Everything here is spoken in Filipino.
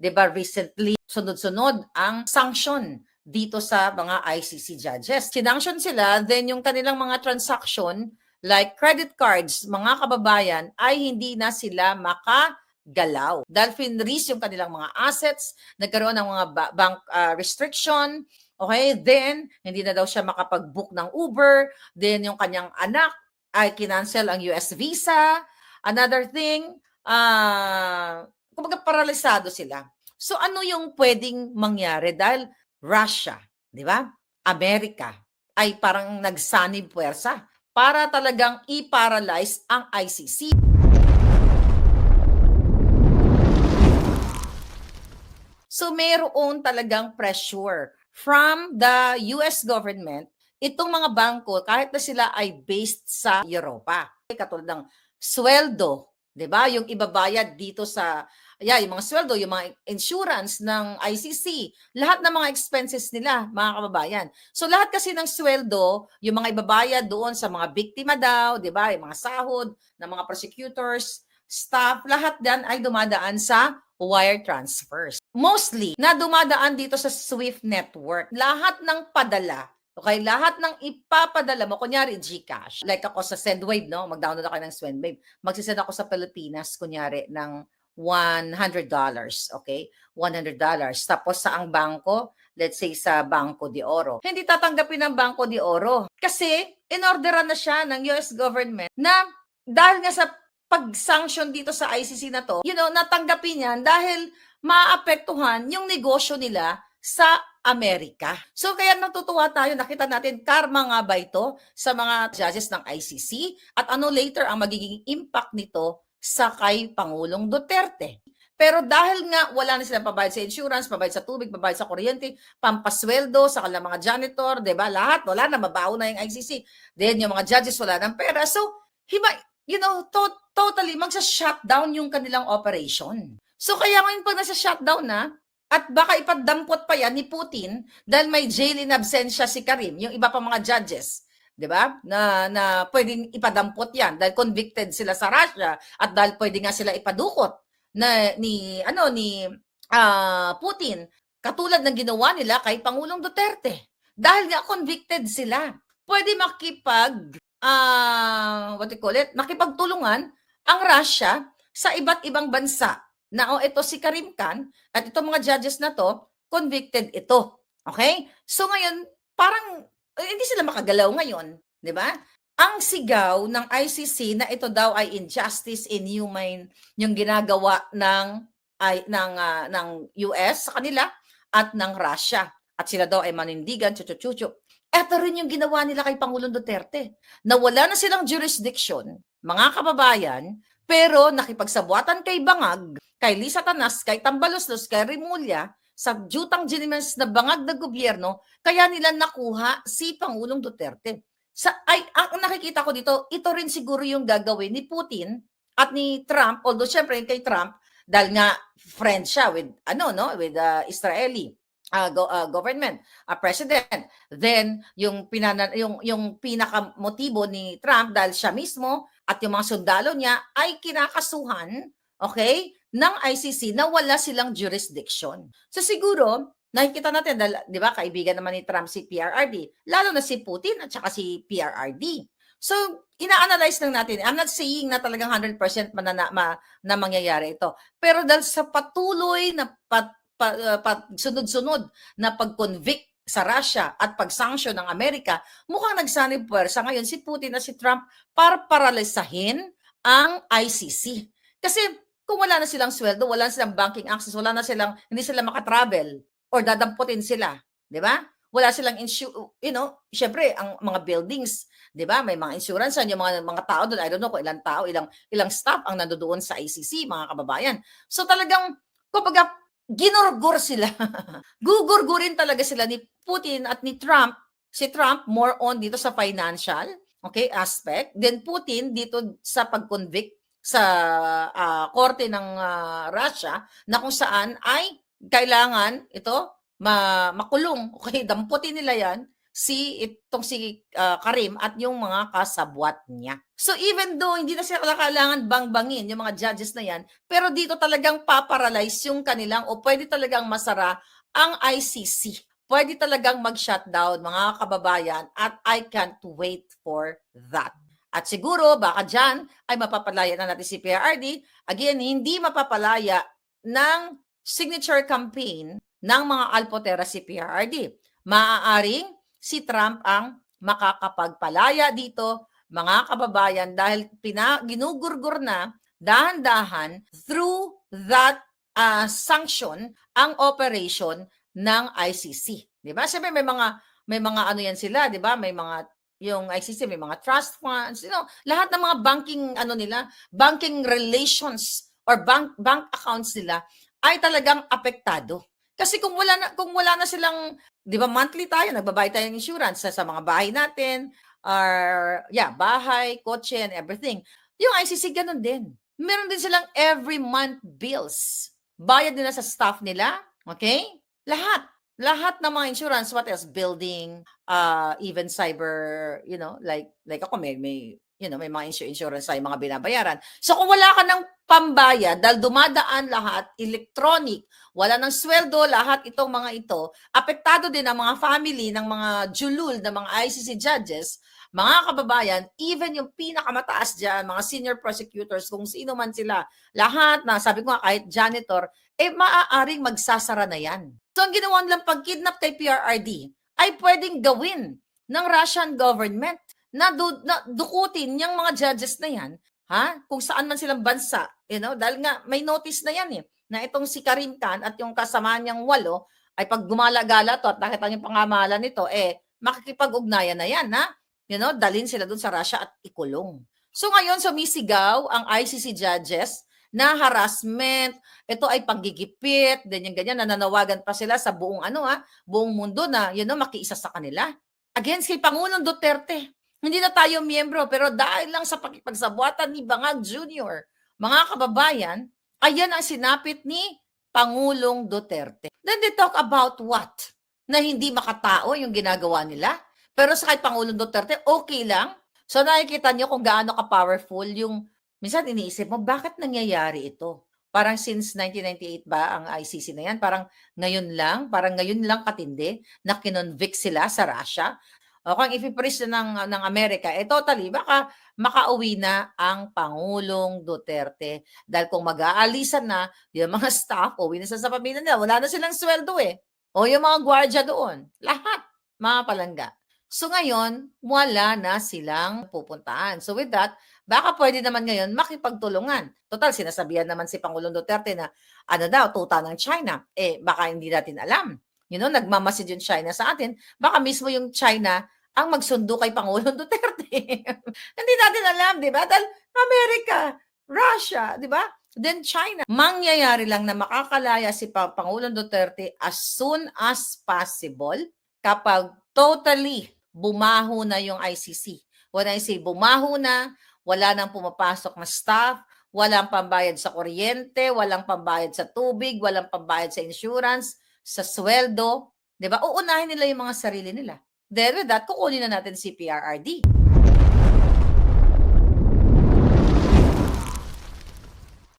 'di ba recently, sunod-sunod ang sanction dito sa mga ICC judges. Sinanction sila, then yung kanilang mga transaction, like credit cards, mga kababayan, ay hindi na sila makagalaw. Dahil finreeze yung kanilang mga assets, nagkaroon ng mga bank restriction, okay? Then, hindi na daw siya makapag-book ng Uber, then yung kanyang anak ay kinancel ang US visa. Another thing, kumbaga paralisado sila. So ano yung pwedeng mangyari dahil Russia, di ba? Amerika ay parang nagsanib puwersa para talagang i-paralyze ang ICC. So mayroon talagang pressure from the US government, itong mga bangko kahit na sila ay based sa Europa. Katulad ng sweldo, 'di ba? Yung ibabayad dito sa yung mga sweldo, yung mga insurance ng ICC, lahat ng mga expenses nila, mga kababayan. So lahat kasi ng sweldo, yung mga ibabayad doon sa mga biktima daw, 'di ba? Yung mga sahod ng mga prosecutors, staff, lahat yan ay dumadaan sa wire transfers. Mostly, na dumadaan dito sa SWIFT network. Lahat ng padala, okay, lahat ng ipapadala mo, kunyari GCash, like ako sa Sendwave, no? Mag-download ako ng Sendwave. Magsisend ako sa Pilipinas, kunyari, ng $100, okay? $100. Tapos sa ang bangko, let's say sa Banco de Oro. Hindi tatanggapin ng Banco de Oro kasi inorderan na siya ng US government na dahil nga sa pag-sanction dito sa ICC na to, natanggapin yan dahil maapektuhan yung negosyo nila sa Amerika. So kaya natutuwa tayo, nakita natin karma nga ba ito sa mga judges ng ICC at ano later ang magiging impact nito sa kay Pangulong Duterte. Pero dahil nga wala na silang pabayad sa insurance, pabayad sa tubig, pabayad sa kuryente, pampasweldo sa kanilang mga janitor, 'di ba? Lahat wala na, mabaho na yung ICC. Then yung mga judges wala ng pera. So, totally magsa-shutdown yung kanilang operation. So kaya ngayon pag nasa-shutdown na, at baka ipadampot pa yan ni Putin dahil may jail in absentia si Karim, yung iba pa mga judges, 'di ba? Na pwedeng ipadampot yan dahil convicted sila sa Russia at dahil pwede nga sila ipadukot na ni Putin, katulad ng ginawa nila kay Pangulong Duterte. Dahil nga convicted sila. Pwede makipagtulungan ang Russia sa iba't ibang bansa na ito si Karim Khan at itong mga judges na to, convicted ito. Okay? So ngayon, parang hindi sila makagalaw ngayon, 'di ba? Ang sigaw ng ICC na ito daw ay injustice, inhumane yung ginagawa ng US sa kanila at ng Russia. At sila daw ay manindigan, chuchu-chuchu. Ito rin yung ginawa nila kay Pangulong Duterte. Nawala na silang jurisdiction, mga kababayan, pero nakipagsabuatan kay Bangag, kay Lisa Tanas, kay Tambaloslos, kay Rimulya, sa jutang ginimas na bangag na gobyerno, kaya nila nakuha si Pangulong Duterte. Ang nakikita ko dito, ito rin siguro yung gagawin ni Putin at ni Trump, although syempre kay Trump, dahil nga friend siya with Israeli government, president. Then yung pinakamotibo ni Trump dahil siya mismo at yung mga sundalo niya ay kinakasuhan, okay, ng ICC na wala silang jurisdiction. So siguro nakikita natin, 'di ba, kaibigan naman ni Trump si PRRD, lalo na si Putin at saka si PRRD. So ina-analyze lang natin. I'm not saying na talagang 100% na mangyayari ito. Pero dahil sa patuloy na sunod-sunod na pag-convict sa Russia at pag-sanction ng Amerika, mukhang nagsanib puwersa ngayon si Putin at si Trump para paralisahin ang ICC. Kasi kung wala na silang sweldo, wala na silang banking access, hindi sila makatravel or dadamputin sila, 'di ba? Wala silang syempre ang mga buildings, 'di ba? May mga insurance, yung mga tao doon, I don't know kung ilang tao, ilang staff ang nandoon sa ICC, mga kababayan. So talagang kumbaga ginurgur sila. Gugurgurin talaga sila ni Putin at ni Trump. Si Trump more on dito sa financial, okay, aspect. Then Putin dito sa pag-convict sa korte ng Russia na kung saan ay kailangan ito makulong. Okay, damputin nila yan. itong si Karim at yung mga kasabwat niya. So even though hindi na sila kailangan bangbangin yung mga judges na yan, pero dito talagang paparalyze yung kanilang o pwede talagang masara ang ICC. Pwede talagang mag-shutdown mga kababayan at I can't wait for that. At siguro baka dyan ay mapapalaya na natin si PRRD. Again, hindi mapapalaya ng signature campaign ng mga Alpotera si PRRD. Maaaring si Trump ang makakapagpalaya dito, mga kababayan, dahil ginugurgur na dahan-dahan through that sanction ang operation ng ICC. 'Di ba? Siyempre may mga ano yan sila, 'di ba? May mga yung ICC may mga trust funds, lahat ng mga banking ano nila, banking relations or bank accounts nila ay talagang apektado. Kasi kung wala na silang, 'di ba, monthly tayo nagbabayad tayo ng insurance sa mga bahay natin, or bahay, kotse and everything. Yung ICC ganun din. Meron din silang every month bills. Bayad nila sa staff nila, okay? Lahat ng mga insurance, what else? Building, even cyber, like ako may mga insurance tayo mga binabayaran. So kung wala ka ng pambayad dahil dumadaan lahat electronic, wala ng sweldo, lahat itong mga ito, apektado din ang mga family ng mga julul ng mga ICC judges, mga kababayan, even yung pinakamataas dyan, mga senior prosecutors, kung sino man sila, lahat na, sabi ko nga, kahit janitor, maaaring magsasara na yan. So, ang ginawa nilang pag-kidnap kay PRRD ay pwedeng gawin ng Russian government na dukutin yung mga judges na yan, kung saan man silang bansa, dahil nga may notice na yan na itong si Karim Khan at yung kasama niyang 8 ay pag gumala-gala to at nakita niyo pangamalan nito, makikipag-ugnayan na yan, dalhin sila dun sa Russia at ikulong. So ngayon, sumisigaw ang ICC judges na harassment, ito ay panggigipit, ganyan-ganyan, nananawagan pa sila sa buong buong mundo na makiisa sa kanila. Against kay Pangulong Duterte. Hindi na tayo miyembro, pero dahil lang sa pakipagsabwatan ni Bangag Jr., mga kababayan, ayan ang sinapit ni Pangulong Duterte. Then they talk about what? Na hindi makatao yung ginagawa nila. Pero sa kay Pangulong Duterte, okay lang. So nakikita niyo kung gaano ka-powerful yung, minsan iniisip mo, bakit nangyayari ito? Parang since 1998 ba ang ICC na yan? Parang ngayon lang katindi na kinonvict sila sa Russia. O kung ipipreach na ng Amerika, totally, baka makauwi na ang Pangulong Duterte. Dahil kung mag-aalisan na, yung mga staff, uwi na sa pamilya nila, wala na silang sweldo O yung mga gwardiya doon, lahat, mga palangga. So ngayon, wala na silang pupuntahan. So with that, baka pwede naman ngayon makipagtulungan. Total, sinasabihan naman si Pangulong Duterte na tuta ng China. Baka hindi natin alam. Nagmamasid yung China sa atin. Baka mismo yung China ang magsundo kay Pangulong Duterte. Hindi natin alam, di ba? Dahil Amerika, Russia, di ba? Then China. Mangyayari lang na makakalaya si Pangulong Duterte as soon as possible kapag totally bumaho na yung ICC. When I say bumaho na, wala nang pumapasok na staff, walang pambayad sa kuryente, walang pambayad sa tubig, walang pambayad sa insurance, sa sweldo, 'di ba? Uunahin nila yung mga sarili nila. Then with that, kukunin na natin si PRRD.